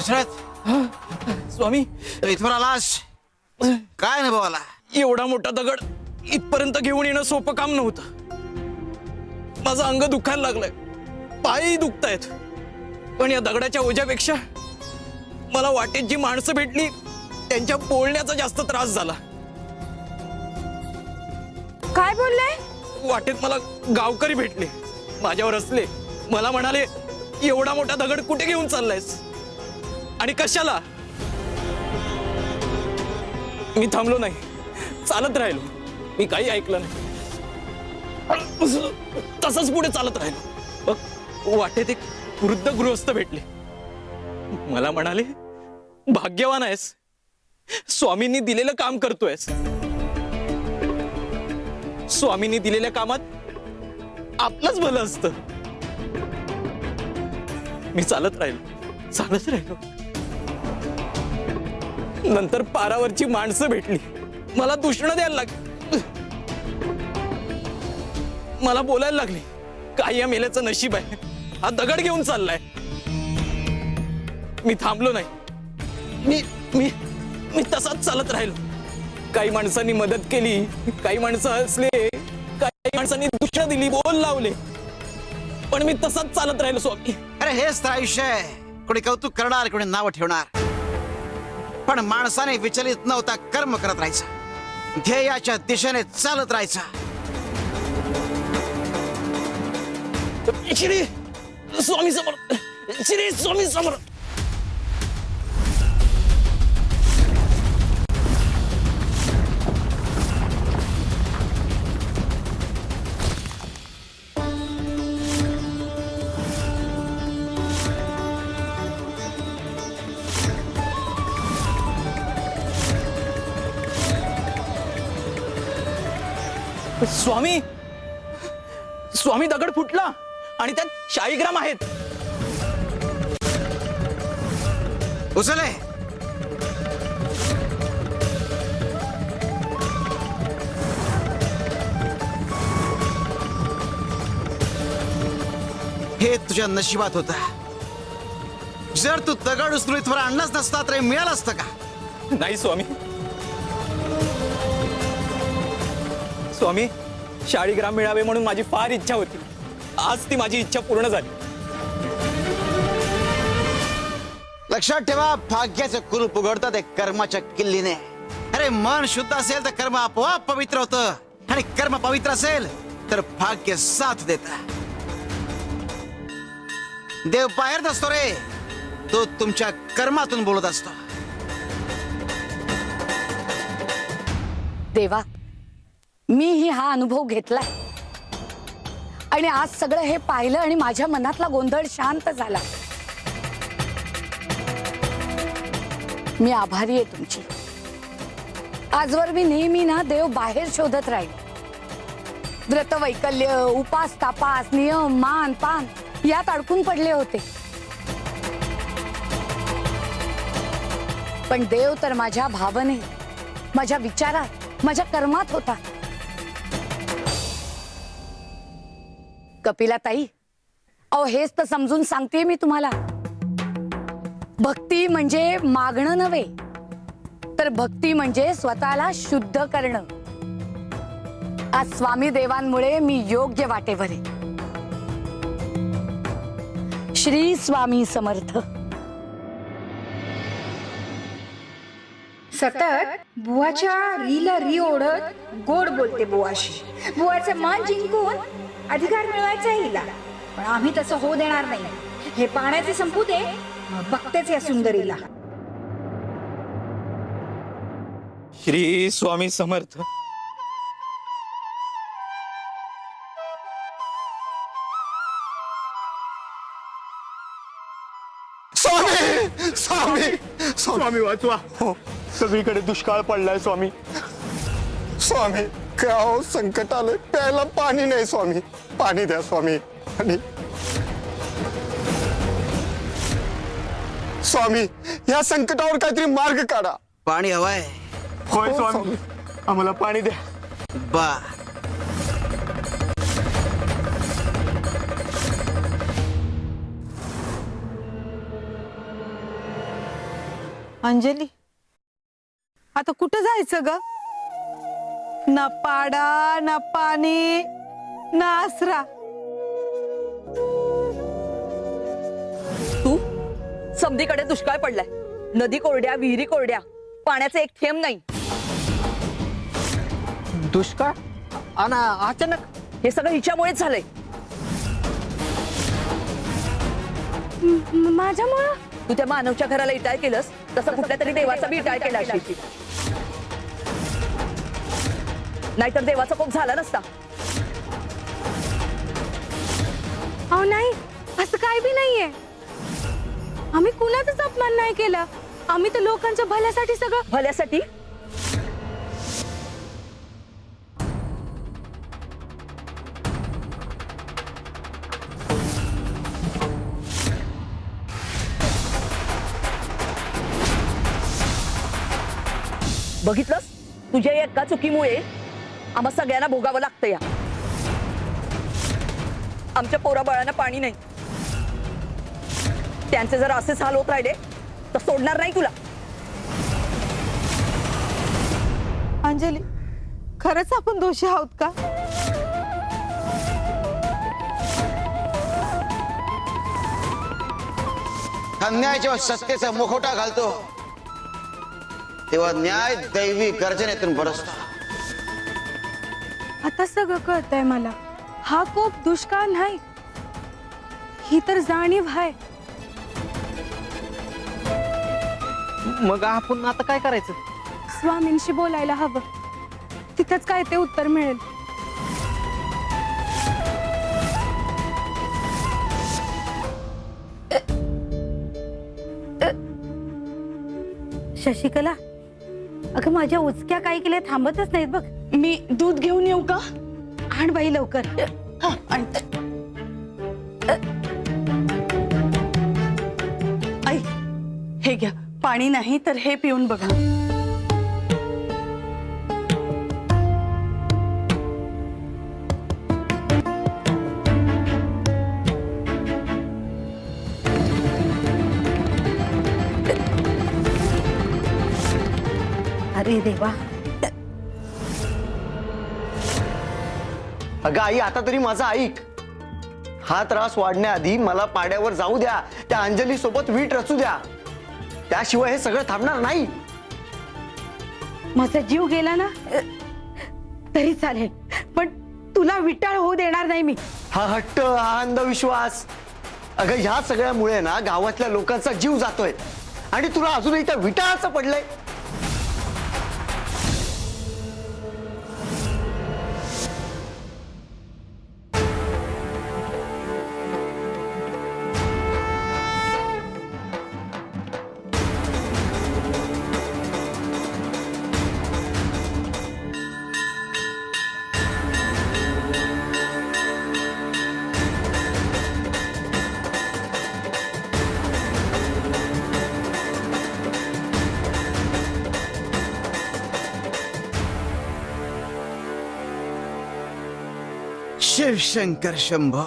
दशरथ स्वामी इथवर आलास काय नाही भावाला एवढा मोठा दगड इथपर्यंत घेऊन येणं सोपं काम नव्हतं. माझं अंग दुखायला लागलंय, पायही दुखतायत. पण या दगडाच्या ओझ्यापेक्षा मला वाटेत जी माणसं भेटली त्यांच्या बोलण्याचा जास्त त्रास झाला. काय बोलले? वाटेत मला गावकरी भेटले, माझ्यावर हसले. मला म्हणाले, एवढा मोठा दगड कुठे घेऊन चाललायस आणि कशाला? मी थांबलो नाही, चालत राहिलो. मी काही ऐकलं नाही, तसंच पुढे चालत राहिलो. वाटेत एक वृद्ध गृहस्थ भेटले. मला म्हणाले, भाग्यवान आहेस, स्वामींनी दिलेलं काम करतोयस. स्वामींनी दिलेल्या कामात आपलंच भलं असतं. मी चालत राहिलो. नंतर पारावरची माणसं भेटली, मला दूषणं द्यायला लागली. मला बोलायला लागली, काय या मेल्याचं नशीब आहे, हा दगड घेऊन चाललाय. मी थांबलो नाही, मी मी मी तसाच चालत राहिलो. काही माणसांनी मदत केली, काही माणसं हसले, काही माणसांनी दूषणं दिली, बोल लावले, पण मी तसाच चालत राहिलो. स्वामी, अरे हेच तर आयुष्य आहे. कोणी कौतुक करणार, कोणी नाव ठेवणार, पण माणसाने विचलित न होता कर्म करत राहायचं, ध्येयाच्या दिशेने चालत राहायचं. श्री स्वामी समर्थ, श्री स्वामी समर्थ. स्वामी, स्वामी, दगड फुटला आणि त्यात शाळीग्राम आहेत. उचले. हे तुझ्या नशिबात होता. जर तू दगड उचलून इथवर आणलाच नसता तर हे मिळालं असतं का? नाही स्वामी. स्वामी, शाळीग्राम मिळावे म्हणून माझी फार इच्छा होती. आज ती माझी इच्छा पूर्ण झाली. लक्षात ठेवा, भाग्याचं कुलूप उघडतात एक कर्माच्या किल्लीने. अरे मन शुद्ध असेल तर कर्म आपोआप पवित्र होतं, आणि कर्म पवित्र असेल तर भाग्य साथ देतं. देव बाहेर नसतो रे, तो तुमच्या कर्मातून बोलत असतो. देवा, मीही हा अनुभव घेतलाय आणि आज सगळं हे पाहिलं आणि माझ्या मनातला गोंधळ शांत झाला. मी आभारी आहे तुमची. आजवर मी नेहमी ना देव बाहेर शोधत राहील. व्रतवैकल्य, उपास तापास, नियम, मान पान यात अडकून पडले होते. पण देव तर माझ्या भावनेत, माझ्या विचारात, माझ्या कर्मात होता. कपिला ताई, अहो हेच तर समजून सांगते मी तुम्हाला. भक्ती म्हणजे मागणं नव्हे, तर भक्ती म्हणजे स्वतःला शुद्ध करणं. आज स्वामी देवांमुळे मी योग्य वाटेवर आहे. श्री स्वामी समर्थ. सतत बुवाच्या रीला री ओढत गोड बोलते बुवाशी. बुवाचं मन जिंकून अधिकार मिळवायचा हिला, पण आम्ही तसं होऊ देणार नाही. हे पाण्याचे संपू दे, बघतेच या सुंदरीला. श्री स्वामी समर्थ. स्वामी, स्वामी, स्वामी वाचवा. हो, सगळीकडे दुष्काळ पडलाय स्वामी. स्वामी, काय संकट आलंय, प्यायला पाणी नाही. स्वामी, पाणी द्या स्वामी, पाणी. स्वामी, या संकटावर काहीतरी मार्ग काढा. पाणी हवाय? होय स्वामी, आम्हाला पाणी द्या. बा अंजली, आता कुठं जायचं ग? ना पाडा, ना पाणी, ना आसरा. तू समधीकडे दुष्काळ पडलाय. नदी कोरड्या, विहिरी कोरड्या, पाण्याचे एक थेंब नाही. दुष्काळ आणि अचानक हे सगळं हिच्यामुळेच झालंय. माझ्यामुळं तू त्या मानवच्या घराला इटाळ केलंस, तसं कुठल्या तरी देवाचा बी इटाळ केला असेल. नाहीतर देवाचा कोप झाला नसता. अहो नाही, असं काय बी नाहीये. आम्ही कुणाचाच अपमान नाही केला. आम्ही तर लोकांच्या भल्यासाठी सगळं. भल्यासाठी बघितलंस, तुझ्या या एका चुकीमुळे आम्हा सगळ्यांना भोगावं लागतं. या आमच्या पोराबाळांना पाणी नाही. त्यांचे जर असेच हाल होत राहिले तर सोडणार नाही तुला. अंजली, खरंच आपण दोषी आहोत का? अन्याय जेव्हा सत्तेचा मुखवटा घालतो तेव्हा न्याय दैवी गर्जनेतून बरसतो. आता सगळं कळतंय मला. हा कोप दुष्काळ नाही, ही तर जाणीव आहे. मग आपण आता काय करायचं? स्वामींशी बोलायला हवं. तिथंच काय ते उत्तर मिळेल. शशिकला, अगं माझ्या उचक्या काही केल्या थांबतच नाहीत बघ. मी दूध घेऊन येऊ का? आण बाई लवकर. आई, हे घ्या. पाणी नाही तर हे पिऊन बघा. अरे देवा, अगं आई, आता तरी माझा ऐक. हा त्रास वाढण्याआधी मला पाड्यावर जाऊ द्या. त्या अंजली सोबत वीट रचू द्या. त्याशिवाय हे सगळं थांबणार नाही. माझा जीव गेला ना तरी चालेल, पण तुला विटाळ होऊ देणार नाही मी. हा हट्ट, हा अंधविश्वास, अगं ह्या सगळ्यामुळे ना गावातल्या लोकांचा जीव जातोय आणि तुला अजूनही त्या विटाळाचं पडलंय. शिवशंकर शंभो.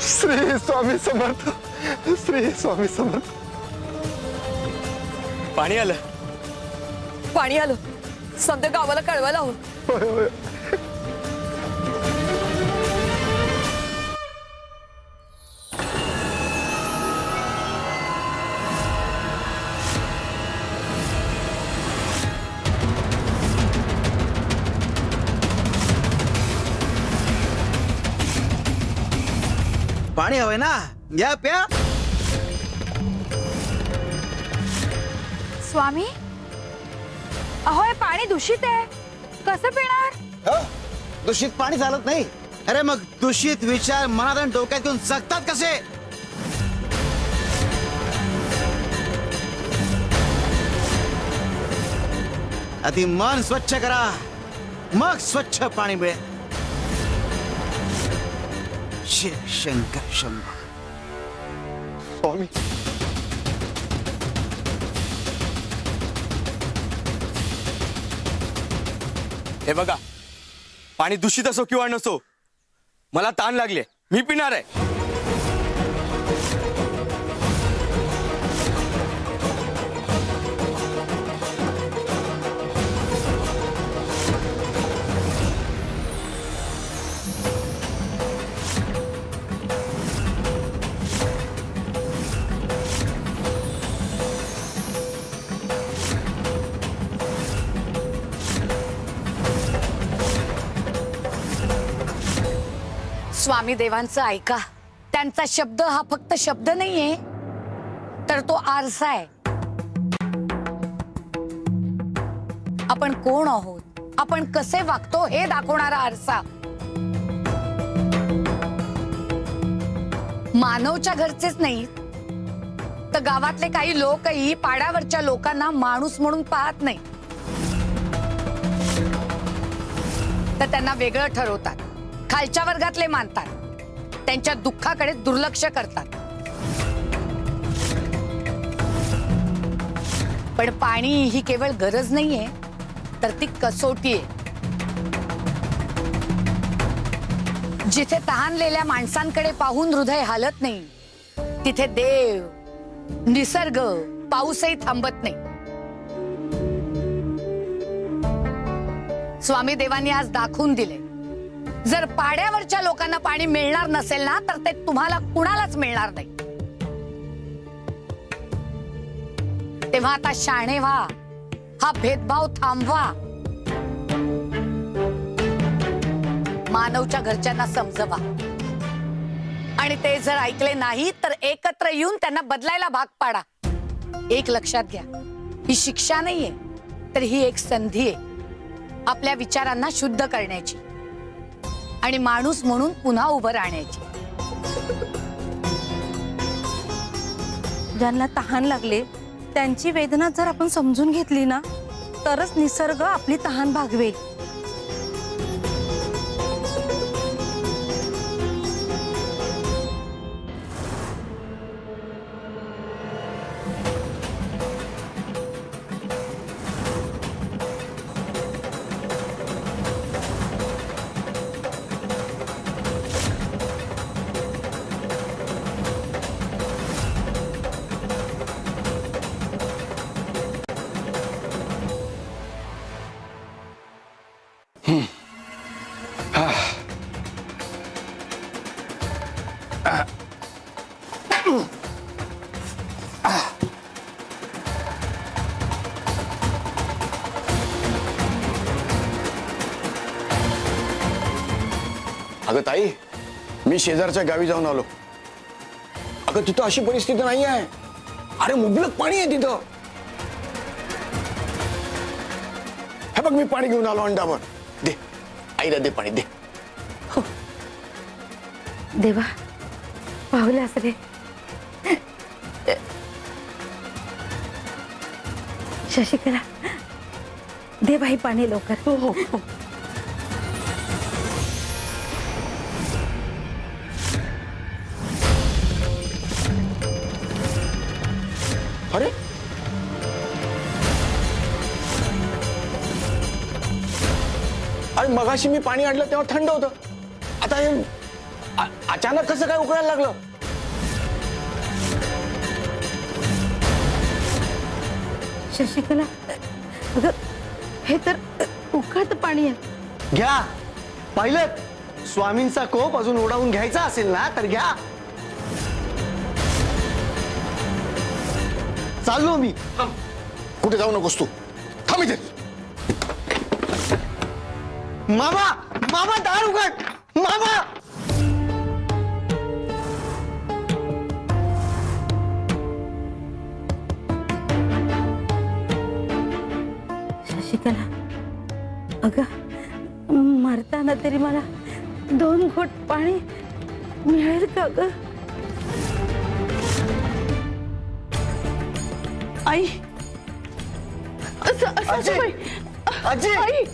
श्री स्वामी समर्थ, श्री स्वामी समर्थ. पाणी आलं. पाणी आलं. सध्या गावाला कळवायला हवं. होय, होय. पाणी हवंय ना, घ्या प्या. स्वामी, अहो हे पाणी दूषित आहे. कसं पिणार? हो, दूषित पाणी चालत नाही. अरे मग दूषित विचार मनात आणि डोक्यात घेऊन जगतात कसे? आधी मन स्वच्छ करा, मग स्वच्छ पाणी मिळेल. शिव शंकर शंभो. स्वामी हे बघा, पाणी दूषित असो किंवा नसो, मला ताण लागले, मी पिणार आहे. स्वामी देवांचं ऐका. त्यांचा शब्द हा फक्त शब्द नाहीये, तर तो आरसा आहे. आपण कोण आहोत, आपण कसे वागतो हे दाखवणारा आरसा. मानवच्या घरचेच नाही, तर गावातले काही लोकही पाड्यावरच्या लोकांना माणूस म्हणून पाहत नाही, तर त्यांना वेगळं ठरवतात. खालच्या वर्गातले मानतात, त्यांच्या दुःखाकडे दुर्लक्ष करतात. पण पाणी ही केवळ गरज नाहीये, तर ती कसोटी आहे. जिथे तहानलेल्या माणसांकडे पाहून हृदय हालत नाही, तिथे देव, निसर्ग, पाऊसही थांबत नाही. स्वामी देवांनी आज दाखवून दिले, जर पाड्यावरच्या लोकांना पाणी मिळणार नसेल ना, तर ते तुम्हाला कुणालाच मिळणार नाही. तेव्हा आता शाणे व्हा, हा भेदभाव थांबवा. मानवच्या घरच्यांना समजवा, आणि ते जर ऐकले नाही तर एकत्र येऊन त्यांना बदलायला भाग पाडा. एक लक्षात घ्या, ही शिक्षा नाहीये, तर ही एक संधी आहे आपल्या विचारांना शुद्ध करण्याची आणि माणूस म्हणून पुन्हा उभं राहण्याची. ज्यांना तहान लागले त्यांची वेदना जर आपण समजून घेतली ना, तरच निसर्ग आपली तहान भागवेल. अगं ताई, मी शेजारच्या गावी जाऊन आलो. अगं तिथं अशी परिस्थिती नाही आहे. अरे मुबलक पाणी आहे तिथं. हे बघ, मी पाणी घेऊन आलो अंडावर. दे आईला, दे पाणी दे. देवा, पाहुलास रे. शशिकला, दे बाई पाणी लवकर. हो हो हो. अरे अरे मगाशी मी पाणी आणलं तेव्हा थंड होतं. आता हे अचानक कसं काय उकळायला लागलं? शशिकला, अगं हे तर उकळत पाणी आहे. घ्या. पाहिलं, स्वामींचा कोप अजून ओढावून घ्यायचा असेल ना तर घ्या. चाललो मी. कुठे जाऊ नकोस तू, थांब इथे. मामा, मामा दार उघड. मामा, शशिकला, अगं मरताना तरी मला 2 घोट पाणी मिळेल का ग? आई, अजय, अजय,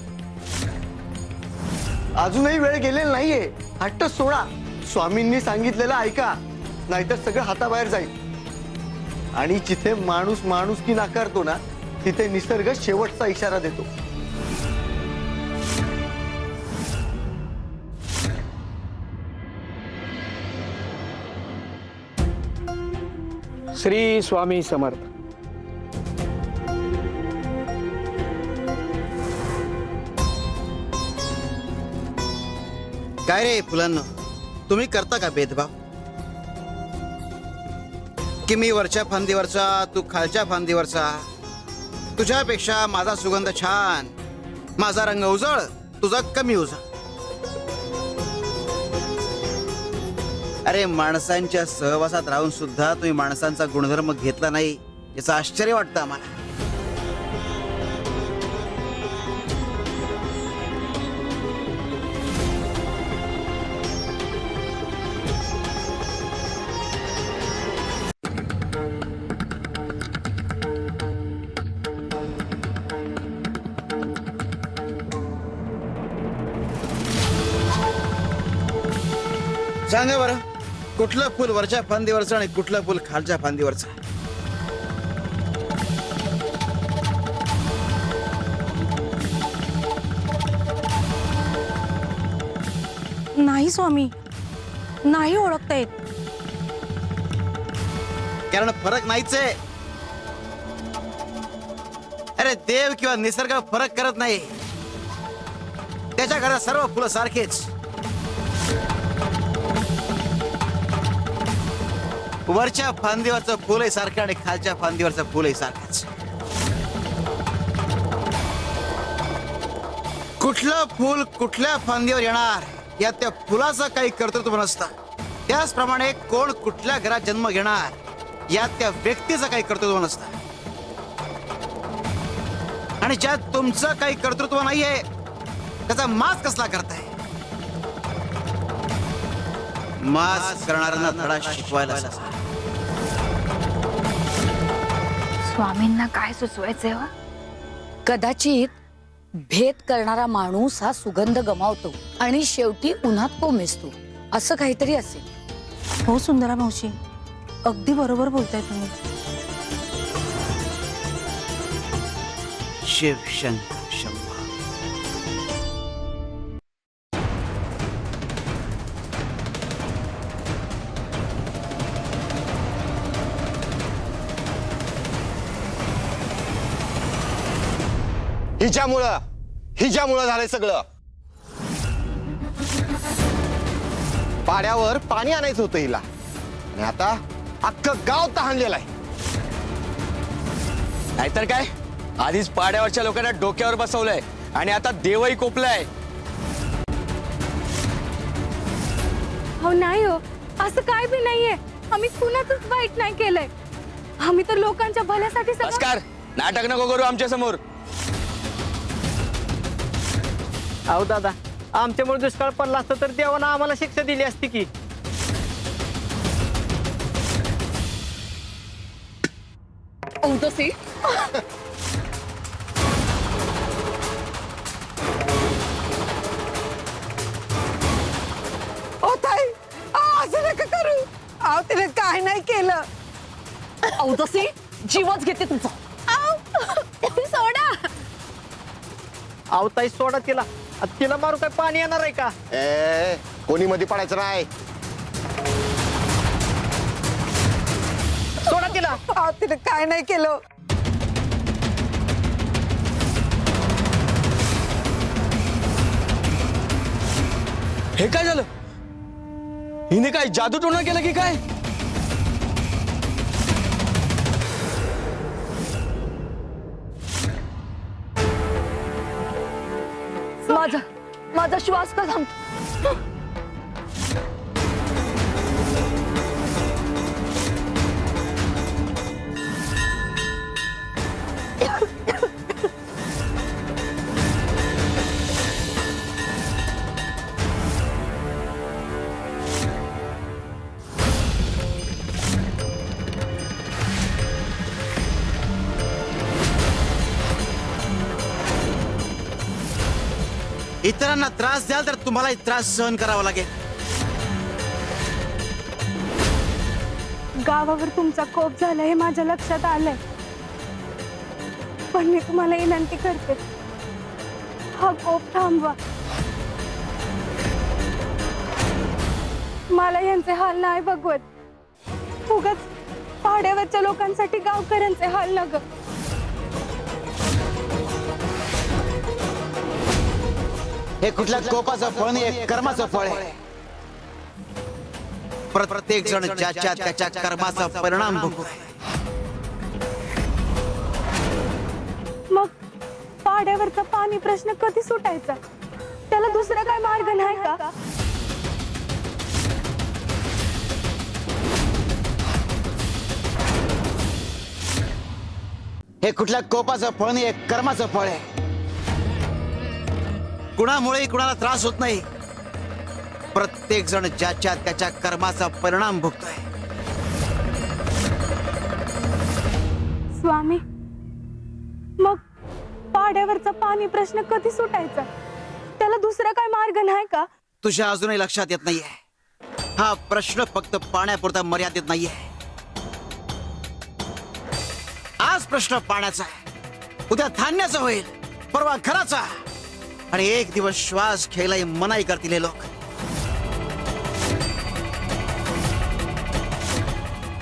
अजूनही वेळ गेलेला नाहीये. हट्ट सोडा. स्वामींनी सांगितलेलं ऐका, नाहीतर सगळं हाताबाहेर जाईल. आणि जिथे माणूस माणुसकी नाकारतो ना, तिथे निसर्ग शेवटचा इशारा देतो. श्री स्वामी समर्थ. काय रे फुलांनो, तुम्ही करता का भेदभाव? की मी वरच्या फांदीवरचा, तू खालच्या फांदीवरचा, तुझ्यापेक्षा माझा सुगंध छान, माझा रंग उजळ, तुझा कमी उजळ. अरे माणसांच्या सहवासात राहून सुद्धा तुम्ही माणसांचा गुणधर्म घेतला नाही, याचं आश्चर्य वाटतं आम्हाला. सांगा बरं, कुठलं फुल वरच्या फांदीवरचं आणि कुठलं फुल खालच्या फांदीवरचं? नाही स्वामी, नाही ओळखता येत. कारण फरक नाहीच आहे. अरे देव किंवा निसर्ग फरक करत नाही. त्याच्या घरात सर्व फुलं सारखेच. वरच्या फांदीवरचं फुलही सारखं आणि खालच्या फांदीवरचं फुलही सारखंच. कुठलं फुल कुठल्या फांदीवर येणार यात त्या फुलाचं काही कर्तृत्व नसतं. त्याचप्रमाणे कोण कुठल्या घरात जन्म घेणार यात त्या व्यक्तीचं काही कर्तृत्व नसतं. आणि ज्यात तुमचं काही कर्तृत्व नाहीये त्याचा माज कसला करताय? माज करणाऱ्यांना धडा शिकवायला. स्वामींना काय सुचवायचंय हो? कदाचित भेद करणारा माणूस हा सुगंध गमावतो आणि शेवटी उन्हात कोमेजतो, असं काहीतरी असेल. हो सुंदरा मावशी, अगदी बरोबर बोलताय तुम्ही. शिव शंकर शंभो. हिच्यामुळं झालंय सगळं. पाड्यावर पाणी आणायचं होतं हिला, आणि आता अख्खं गाव तहानलेलं आहे. नाहीतर काय, आधीच पाड्यावरच्या लोकांना डोक्यावर बसवलंय आणि आता देवही कोपलाय. हो नाही हो, असं काय बी नाहीये. आम्ही कुणाचंच वाईट नाही केलंय. आम्ही तर लोकांच्या भल्यासाठी सगळं. नमस्कार, नाटक नको करू आमच्या समोर. अहो दादा, आमच्यामुळे दुष्काळ पडला असतं तर देवानं आम्हाला शिक्षा दिली असती की. औदसी ओ ताई, असं नका करू. अहो तिने काय नाही केलं. औदसी जीवच घेते तुझा. सोडा. अहो ताई सोडा तिला. आता तिला मारू काय पाणी येणार आहे का? कोणी मध्ये पडायचं नाही. सोडा तिला. अहो तिने काय नाही केलं. हे काय झालं? हिने काय जादू टोना केलं की काय? माझा श्वास का थांबतो? इतरांना त्रास द्याल तर तुम्हालाही त्रास सहन करावा लागेल. गावावर तुमचा कोप झाला हे माझ्या लक्षात आलंय, पण मी तुम्हाला विनंती करते, हा कोप थांबवा. मला यांचे हाल नाही बघवत. उगाच पाड्यावरच्या लोकांसाठी गावकऱ्यांचे हाल नग. हे कुठल्या कोपाचं फळ नाही, हे कर्माचं फळ आहे. प्रत्येक जण ज्याच्या त्याच्या कर्माचा परिणाम भोगतोय. मग पाड्यावरचा पाणी प्रश्न कधी सुटायचा? त्याला दुसरा काय मार्ग नाही का? हे कुठल्या कोपाचं फळ नाही, हे कर्माचं फळ आहे. कुणामुळे कुणाला त्रास होत नाही. प्रत्येक जण ज्याच्या त्याच्या कर्माचा परिणाम भोगतोय. स्वामी, मग पाड्यावरचा पाणी प्रश्न कधी सुटायचा? त्याला दुसरा काय मार्ग नाही का? तुझ्या अजूनही लक्षात येत नाहीये, हा प्रश्न फक्त पाण्यापुरता मर्यादित नाहीये. आज प्रश्न पाण्याचा आहे, उद्या धान्याचा होईल, परवा घराचा, आणि एक दिवस श्वास घ्यायलाही मनाई करतील हे लोक.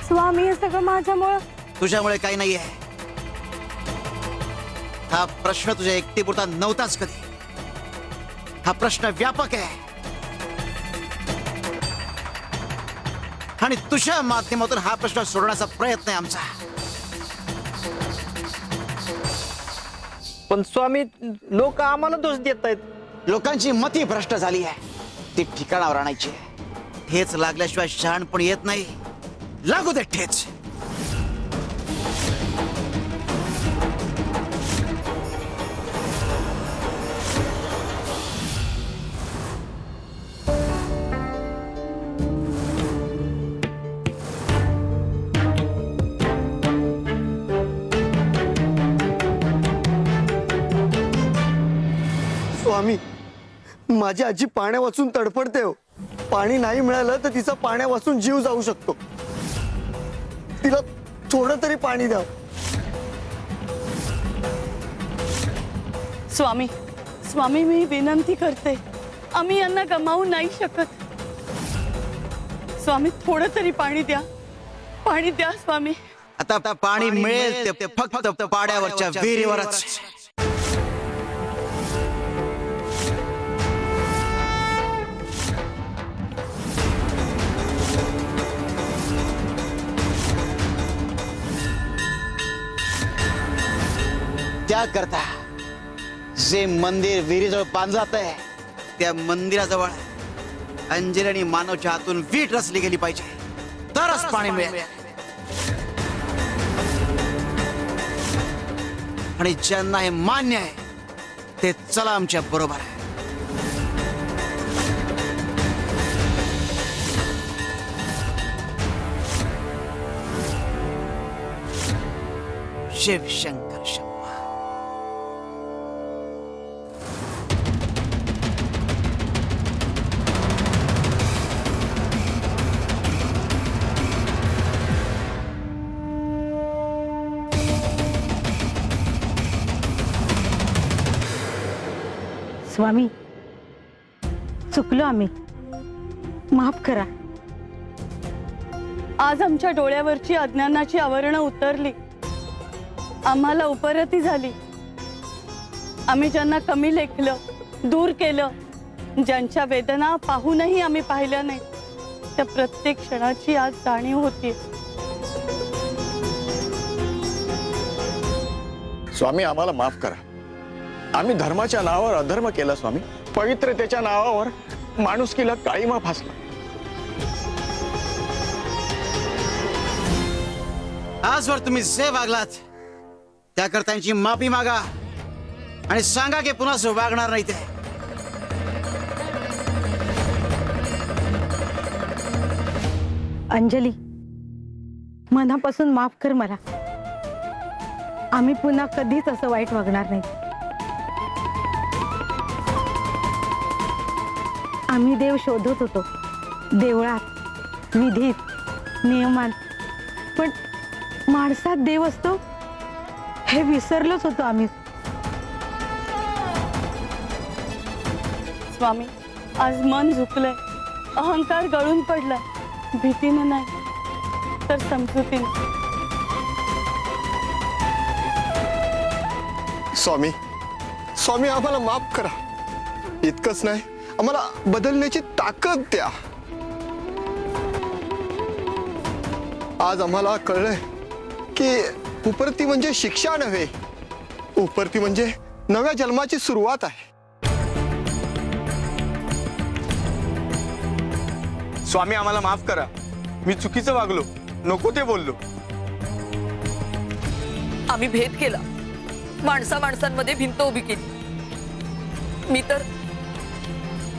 स्वामी, हे सगळं माझ्यामुळं. तुझ्यामुळे काही नाहीये. हा प्रश्न तुझ्या एकटीपुरता नव्हताच कधी. हा प्रश्न व्यापक आहे आणि तुझ्या माध्यमातून हा प्रश्न सोडवण्याचा प्रयत्न आहे आमचा. पण स्वामी, लोक आम्हाला दोष देत आहेत. लोकांची मती भ्रष्ट झाली आहे, ती ठिकाणावर आणायची आहे. ठेच लागल्याशिवाय शहाणपण येत नाही. लागू दे ठेच. स्वामी, माझी आजी पाण्या वाचून तडफडते हो. पाणी नाही मिळालं तर तिचा पाण्या वाचून जीव जाऊ शकतो. तिला थोडं तरी पाणी द्या. स्वामी, स्वामी, मी विनंती करते, आम्ही यांना गमावू नाही शकत. स्वामी, थोडं तरी पाणी द्या, पाणी द्या स्वामी. आता पाणी मिळेल ते फक्त पाड्यावरच्या विहिरीवरच. त्याकरता जे मंदिर विहिरीजवळ बांधलं जातंय, त्या मंदिराजवळ अंजली आणि मानवच्या हातून वीट रचली गेली पाहिजे, तरच पाणी मिळेल. आणि ज्यांना हे मान्य आहे ते चला आमच्या बरोबर आहे. शिव शंकर शंभा. स्वामी, चुकलो आम्ही, माफ करा. आज आमच्या डोळ्यावरची अज्ञानाची आवरणं उतरली, आम्हाला उपरती झाली. आम्ही ज्यांना कमी लेखलं, दूर केलं, ज्यांच्या वेदना पाहूनही आम्ही पाहिल्या नाही, त्या प्रत्येक क्षणाची आज जाणीव होती. स्वामी, आम्हाला माफ करा. आम्ही धर्माच्या नावावर अधर्म केला स्वामी. पवित्रतेच्या नावावर माणुसकीला काळीमा फासला. आजवर तुम्ही जे वागलात त्याकरता त्यांची माफी मागा आणि सांगा की पुन्हा असं वागणार नाही ते. अंजली, मनापासून माफ कर मला. आम्ही पुन्हा कधीच असं वाईट वागणार नाही. आम्ही देव शोधत होतो, देवळात, विधीत, नियमात, पण माणसात देव असतो हे विसरलोच होतो आम्ही. स्वामी, आज मन झुकलंय, अहंकार गळून पडलाय. भीतीनं नाही तर समजुतीनं. स्वामी, स्वामी आम्हाला माफ करा. इतकंच नाही, आम्हाला बदलण्याची ताकद द्या. आज आम्हाला कळलंय की उपरती म्हणजे शिक्षा नव्हे, उपरती म्हणजे नव्या जन्माची सुरुवात आहे. स्वामी आम्हाला माफ करा. मी चुकीचं वागलो, नको ते बोललो. आम्ही भेद केला, माणसांमध्ये भिंत उभी केली. मी तर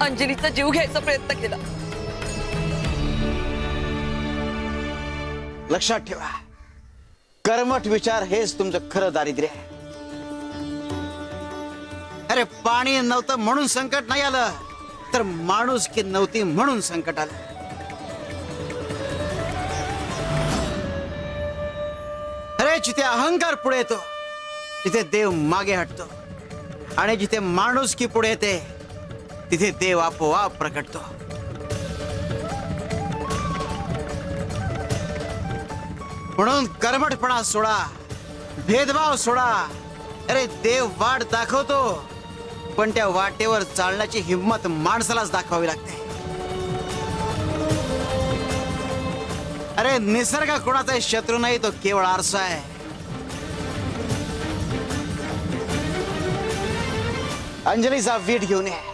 अंजलीचा जीव घ्यायचा प्रयत्न केला. लक्षात ठेवा, कर्मठ विचार हेच तुमचं खरं दारिद्र्य आहे. अरे पाणी नव्हतं म्हणून संकट नाही आलं, तर माणूस की नव्हती म्हणून संकट आलं. अरे जिथे अहंकार पुढे येतो तिथे देव मागे हटतो, आणि जिथे माणूस की पुढे येते तिथे देव आपोआप प्रकटतो. म्हणून कर्मठपणा सोडा, भेदभाव सोडा. अरे देव वाट दाखवतो, पण त्या वाटेवर चालण्याची हिंमत माणसालाच दाखवावी लागते. अरे निसर्ग कोणाचा शत्रू नाही, तो केवळ आरसा आहे. अंजलीचा वीट घेऊन ये.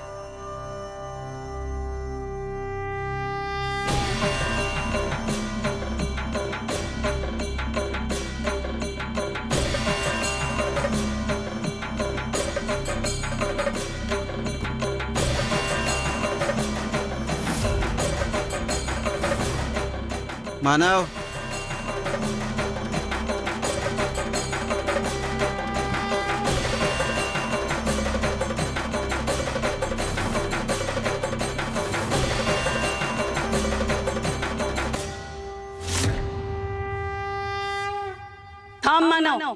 मानव, थांब मानव.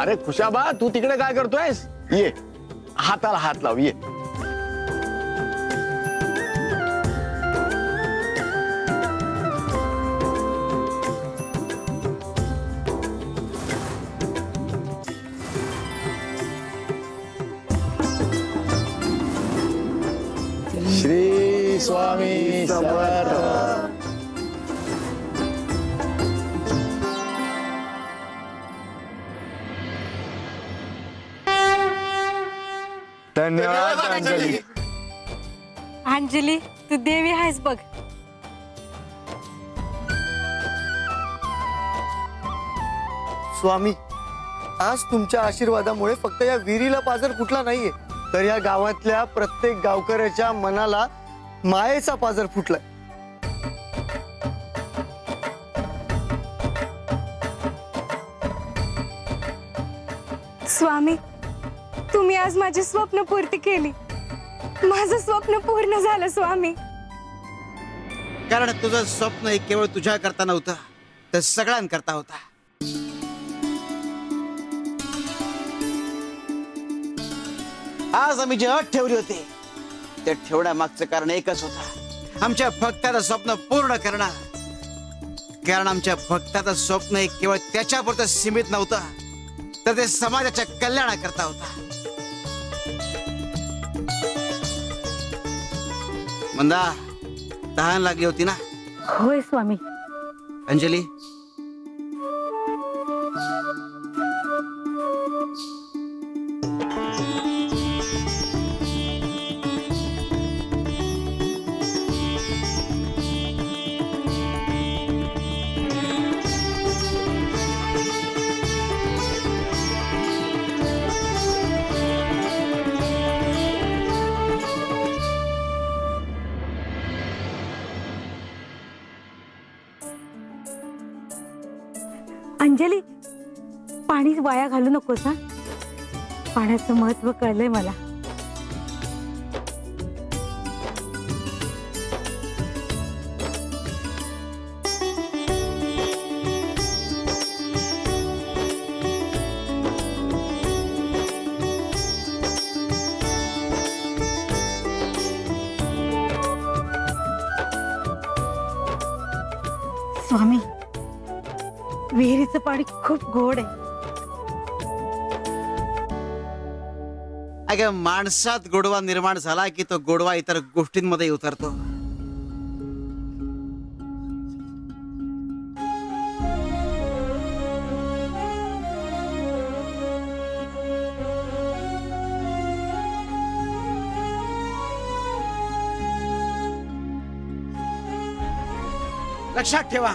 अरे खुशाबा, तू तिकडे काय करतोयस? ये, हाताला हात लाव, ये. श्री स्वामी समर्थ. धन्यवाद अंजली. अंजली, तू देवी आहेस बघ. स्वामी, आज तुमच्या आशीर्वादामुळे फक्त या विहिरीला पाझर फुटला नाहीये, तर या गावातल्या प्रत्येक गावकऱ्याच्या मनाला मायेचा पाझर फुटलाय. स्वामी, तुम्ही आज माझी स्वप्न पूर्ती केली. माझं स्वप्न पूर्ण झालं स्वामी. कारण तुझं स्वप्न हे केवळ तुझ्या करता नव्हतं, तर सगळ्यांकरता होता. आज आम्ही जे अट ठेवली होती ते ठेवण्यामागचं कारण एकच होतं, आमच्या भक्ताचं स्वप्न पूर्ण करणं. कारण आमच्या भक्ताचं स्वप्न हे केवळ त्याच्यापुरतं सीमित नव्हतं, तर ते समाजाच्या कल्याणाकरता होता. मंदा, तहान लागली होती ना? होय स्वामी. अंजली, पाणी वाया घालू नकोस हा. पाण्याचं महत्व कळलंय मला. स्वामी, विहिरीचं पाणी खूप गोड आहे. अगं माणसात गोडवा निर्माण झाला की तो गोडवा इतर गोष्टींमध्ये उतरतो. लक्षात ठेवा,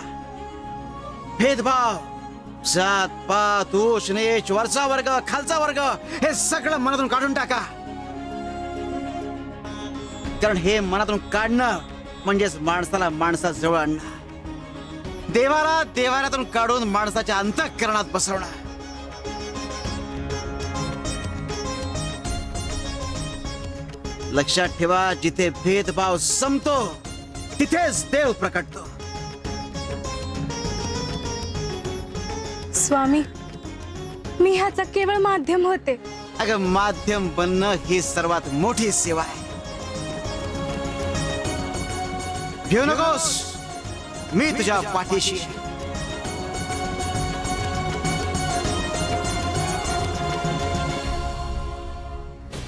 भेदभाव, जात पात, ऊच नीच, वरचा वर्ग खालचा वर्ग हे सगळं मनातून काढून टाका. कारण हे मनातून काढणं म्हणजेच माणसाला माणसाजवळ आणणं. देवाला देवाऱ्यातून काढून माणसाच्या अंतःकरणात बसवणं. लक्षात ठेवा, जिथे भेदभाव संपतो तिथेच देव प्रकटतो. स्वामी, मी ह्याचा केवळ माध्यम होते. अगं माध्यम बनणं ही सर्वात मोठी सेवा आहे. घेऊ नकोस, मी तुझ्या पाठीशी आहे.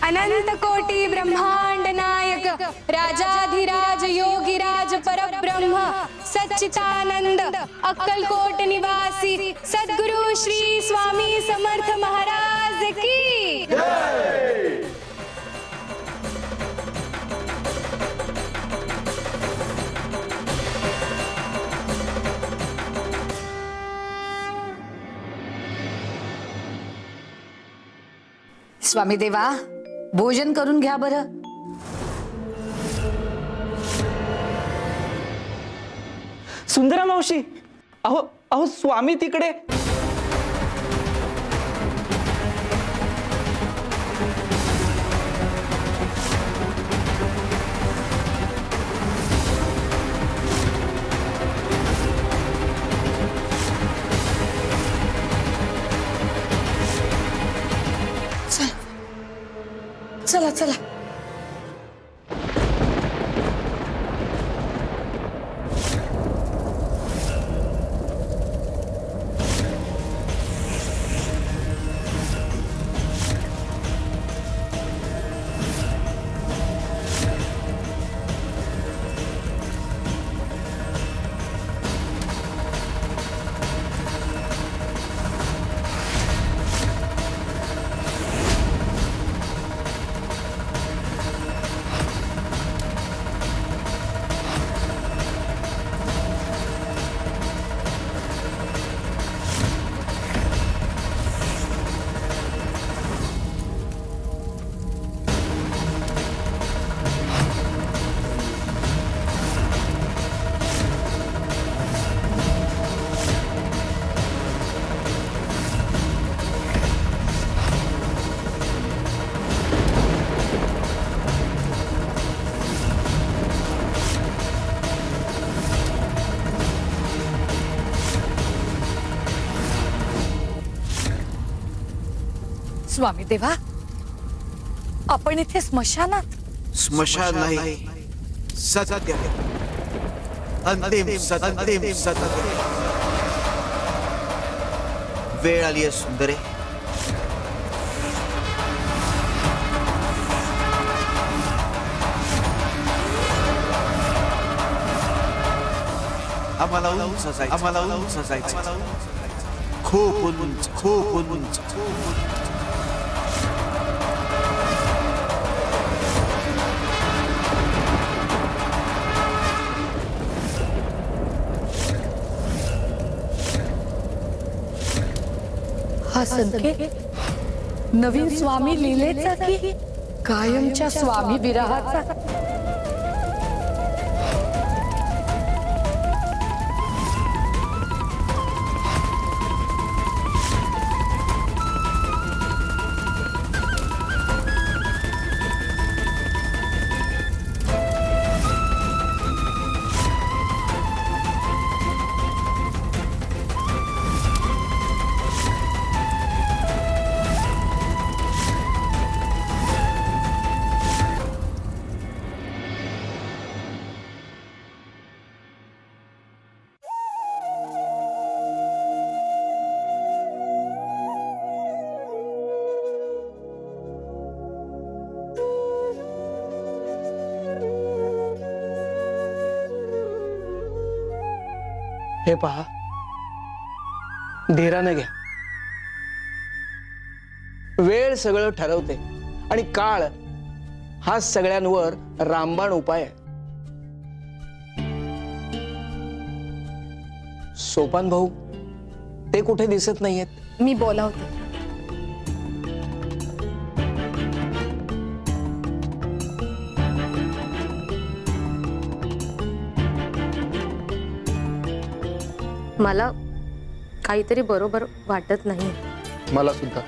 अनंत कोटी ब्रह्मांड नायक राजाधिराज योगीराज परब्रह्म सच्चिदानंद अक्कलकोट निवासी सद्गुरु श्री स्वामी समर्थ महाराज की स्वामी देवा, भोजन करून घ्या बरं. सुंदरा मावशी, अहो अहो स्वामी तिकडे. चला चला. स्वामी देवा, आपण इथे स्मशानात. स्मशान नाही, सत्य, अंतिम सत्य. वेळ आली आहे सुंदरे. आम्हाला उंच जायचं, खूप उंच. हा संकेत नवीन स्वामी लीलेचा की कायमच्या स्वामी विरहाचा. हे पहा, धीराने घ्या. वेळ सगळं ठरवते आणि काळ हा सगळ्यांवर रामबाण उपाय आहे. सोपान भाऊ ते कुठे दिसत नाहीयेत. मी बोलावते. मला काहीतरी बरोबर वाटत नाही. मला सुद्धा.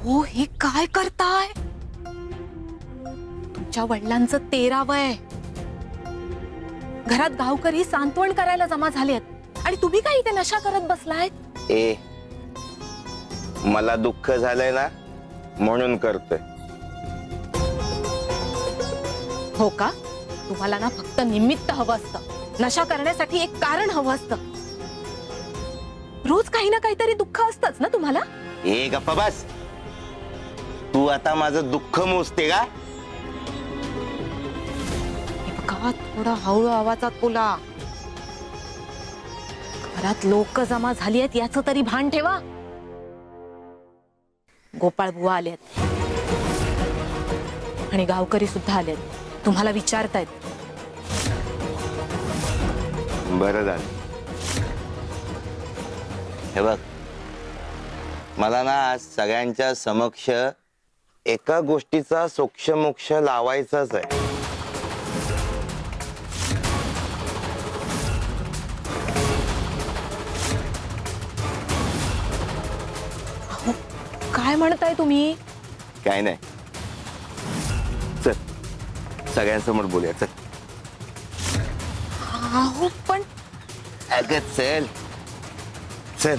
हो, हे काय करताय? तुमच्या वडिलांचं 13 वय. घरात गावकरी सांत्वन करायला जमा झालेत आणि तुम्ही काय इथे नशा करत बसलाय? ए, मला दुःख झालंय ना म्हणून करतोय. हो का? तुम्हाला ना फक्त निमित्त हवं असतं. नशा करण्यासाठी एक कारण हवं असतं. रोज काही ना काहीतरी दुःख असतंच ना तुम्हाला. ए गप्पा बस. तू आता माझं दुःख मोजते का? हे बघा, थोडा हळू आवाजात बोला. घरात लोक जमा झाली आहेत याचं तरी भान ठेवा. गोपाळ बुवा आलेत आणि गावकरी सुद्धा आलेत. तुम्हाला विचारतायत. बरं झालं. हे बघ, मला ना आज सगळ्यांच्या समक्ष एका गोष्टीचा सोक्षमोक्ष लावायचाच आहे. काय म्हणताय तुम्ही? काय नाही, चल सगळ्यांसमोर बोलूया. चल. अहो पण अगं चल चल.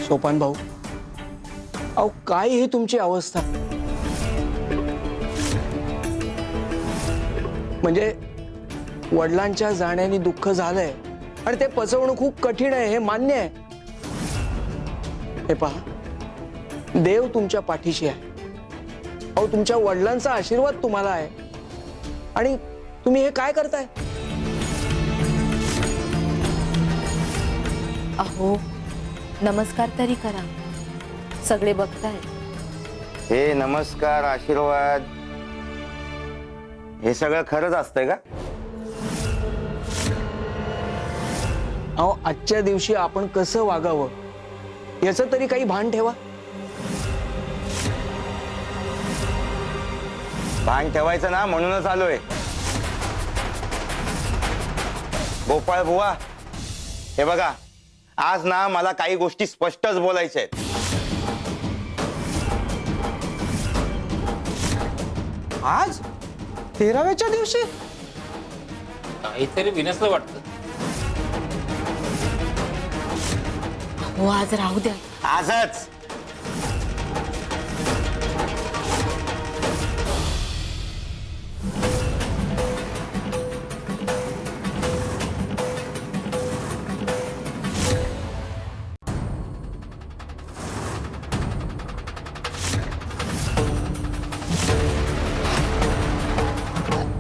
सोपान भाऊ, अहो काय ही तुमची अवस्था? म्हणजे वडिलांच्या जाण्याने दुःख झालंय आणि ते पचवणं खूप कठीण आहे, हे मान्य आहे. हे पहा, देव तुमच्या पाठीशी आहे. अहो तुमच्या वडिलांचा आशीर्वाद तुम्हाला आहे आणि तुम्ही हे काय करताय? अहो नमस्कार तरी करा. सगळे बघताय. हे नमस्कार, आशीर्वाद हे सगळं खरंच असतंय का? अहो आजच्या दिवशी आपण कसं वागावं याचं तरी काही भान ठेवा. भान ठेवायचं ना म्हणूनच आलोय. गोपाळ बुवा, हे बघा, आज ना मला काही गोष्टी स्पष्टच बोलायच्या आहेत. आज 13व्याच्या दिवशी काहीतरी विनसलं वाटतं. हो, आज राहू द्या. आजच.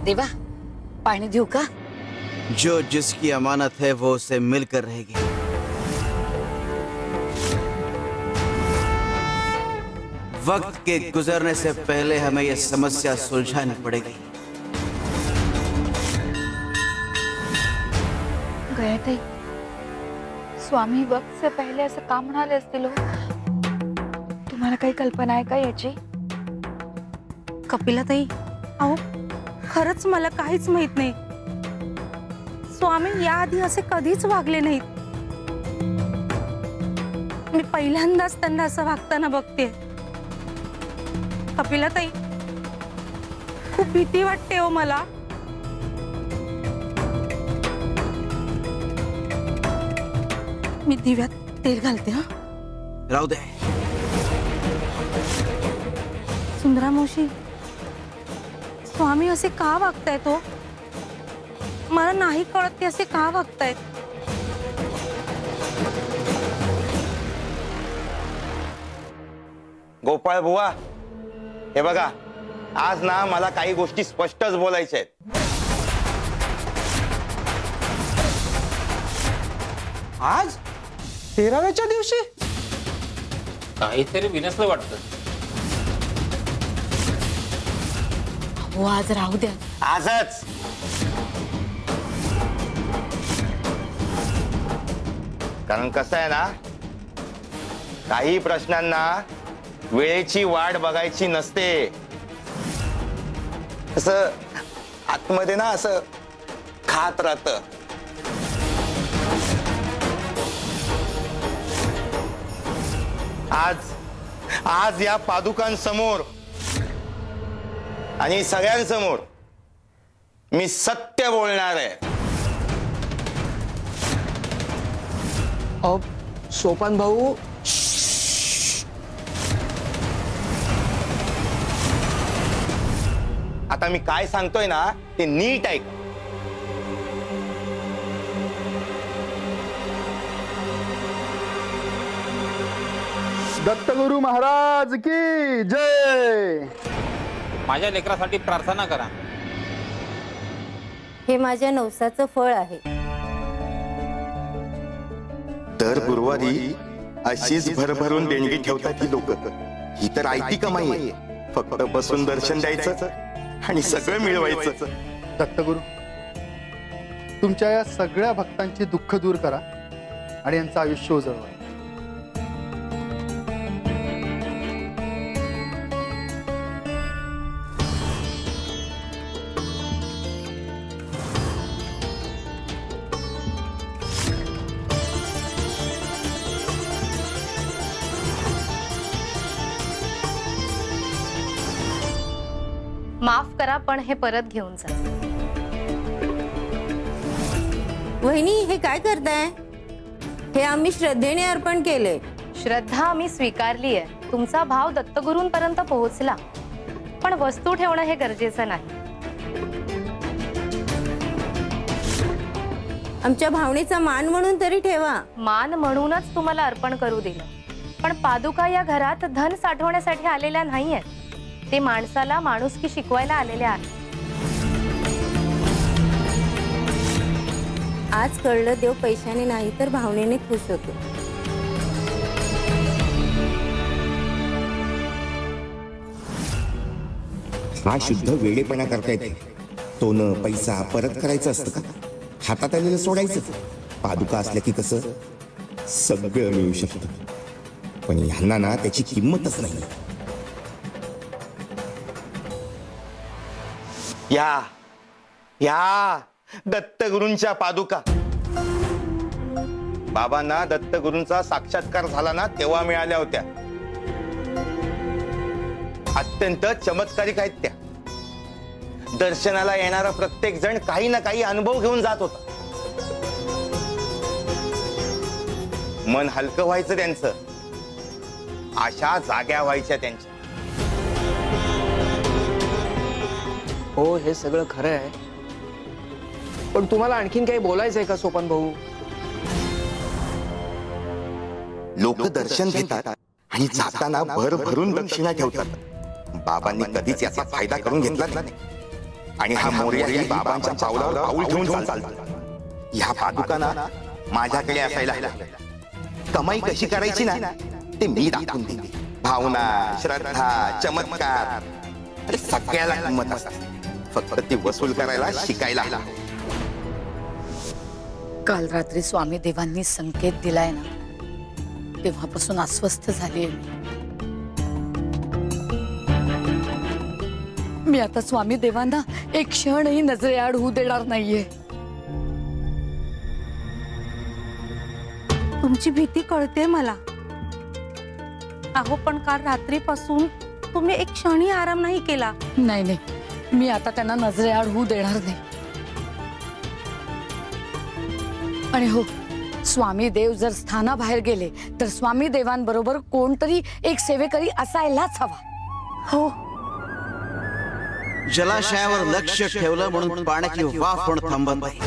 देवा, पाणी देऊ का? जो जिसकी अमानत है वो उसे मिलकर रहेगी. वक्त के गुजरने से पहले हमें यह समस्या सुलझानी पड़ेगी. गयाताई, स्वामी वक्त से पहले असं का म्हणाले असतील हो? तुम्हाला काही कल्पना आहे का याची? कपिलाताई, अहो खरंच मला काहीच माहित नाही. स्वामी याआधी असे कधीच वागले नाहीत. मी पहिल्यांदाच त्यांना असं वागताना बघते. कपिलाताई, खूप भीती वाटते हो मला. मी दिव्यात तेल घालते. हा, राहू दे. सुंदरा मावशी, स्वामी असे का वागतायत हो? मला नाही कळत ते असे का वागतायत. गोपाळ बुवा, हे बघा, आज ना मला काही गोष्टी स्पष्टच बोलायच्या आहेत. आज 13व्याच्या दिवशी काहीतरी विनसलं वाटतं. हो, आज राहू द्या. आजच. कारण कसं आहे ना, काही प्रश्नांना वेळेची वाट बघायची नसते. असं आतमध्ये ना असं खात राहतं. आज या पादुकांसमोर आणि सगळ्यांसमोर मी सत्य बोलणार आहे. सोपान भाऊ, आता मी काय सांगतोय ना ते नीट ऐक. दत्तगुरु महाराज की जय. माझ्या लेकरासाठी प्रार्थना करा. हे माझ्या नवसाचं फळ आहे. दर गुरुवारी अशीच भरभरून देणगी ठेवतात ही लोक. ही तर आयती कमाई आहे. फक्त बसून दर्शन द्यायचं आणि सगळं मिळवायचं. दत्तगुरु, तुमच्या या सगळ्या भक्तांची दुःख दूर करा आणि यांचं आयुष्य उजळवा. माफ करा, पण हे परत घेऊन जा. वहिनी, हे काय करताय? हे आम्ही श्रद्धेने अर्पण केले. श्रद्धा आम्ही स्वीकारली आहे. तुमचा भाव दत्तगुरूंपर्यंत पोहोचला, पण वस्तू ठेवणं हे गरजेचं नाही. आमच्या भावनेचा मान म्हणून तरी ठेवा. मान म्हणूनच तुम्हाला अर्पण करू दिलं, पण पादुका या घरात धन साठवण्यासाठी आलेल्या नाहीयेत. ते माणसाला माणुसकी शिकवायला आलेले आहेत. आज कळलं, देव पैशाने नाही तर भावनेने खुश होतो. हा शुद्ध वेडेपणा करतायत. तो न पैसा परत करायचं असतं का? हातात आलेलं सोडायचं. पादुका असल्या की कसं सगळं मिळू शकतं, पण ह्यांना ना त्याची किंमतच नाही. या दत्तगुरूंच्या पादुका. बाबांना दत्तगुरूंचा साक्षात्कार झाला ना तेव्हा मिळाल्या होत्या. अत्यंत चमत्कारिक आहेत त्या. दर्शनाला येणारा प्रत्येक जण काही ना काही अनुभव घेऊन जात होता. मन हलकं व्हायचं त्यांचं, आशा जाग्या व्हायच्या त्यांच्या. हो, हे सगळं खरं आहे, पण तुम्हाला आणखीन काही बोलायचंय का सोपान भाऊ? लोक दर्शन घेतात आणि जाताना भर भरून दक्षिणा ठेवतात. बाबांनी कधीच याचा फायदा करून घेतला नाही आणि हा मोरयाही बाबांच्या पावलावर पाऊल ठेवून चालतात. ह्या पादुकांना माझ्याकडे असायला हव्या. कमाई कशी करायची ना ते मी दाखवून देईन. भावना, श्रद्धा, चमत्कार, अरे सगळ्याला किंमत असते. फक्त ती वसूल करायला शिकायला. काल रात्री स्वामी देवांनी संकेत दिलाय ना, तेव्हापासून अस्वस्थ झालीये मी आता स्वामी देवांना एक क्षणही नजरेआड होऊ देणार नाहीये. तुमची भीती कळते मला. अहो पण काल रात्रीपासून तुम्ही एक क्षणी आराम नाही केला. नाही नाही, मी आता त्यांना नजरेआड होऊ देणार नाही. आणि हो, स्वामी देव जर स्थानाबाहेर गेले तर स्वामी देवांबरोबर कोणतरी एक सेवेकरी असायलाच हवा. हो, जलाशयावर लक्ष ठेवलं म्हणून पाण्याची वाफ होणं थांबत नाही.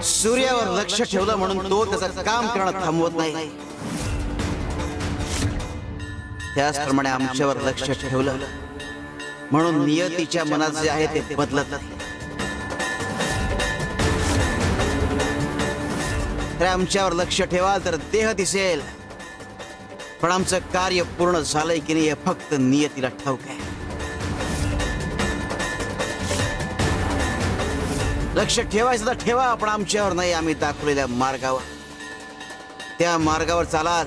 सूर्यावर लक्ष ठेवलं म्हणून तो त्याचं काम करणं थांबवत नाही. त्याचप्रमाणे आमच्यावर लक्ष ठेवलं म्हणून नियतीच्या मनात जे आहे ते बदलत नाही. तर आमच्यावर लक्ष ठेवाल तर देह दिसेल, पण आमचं कार्य पूर्ण झालंय की नाही हे फक्त नियतीला ठाऊक आहे. लक्ष ठेवायचं तर ठेवा, पण आमच्यावर नाही. आम्ही दाखवलेल्या मार्गावर, त्या मार्गावर चालाल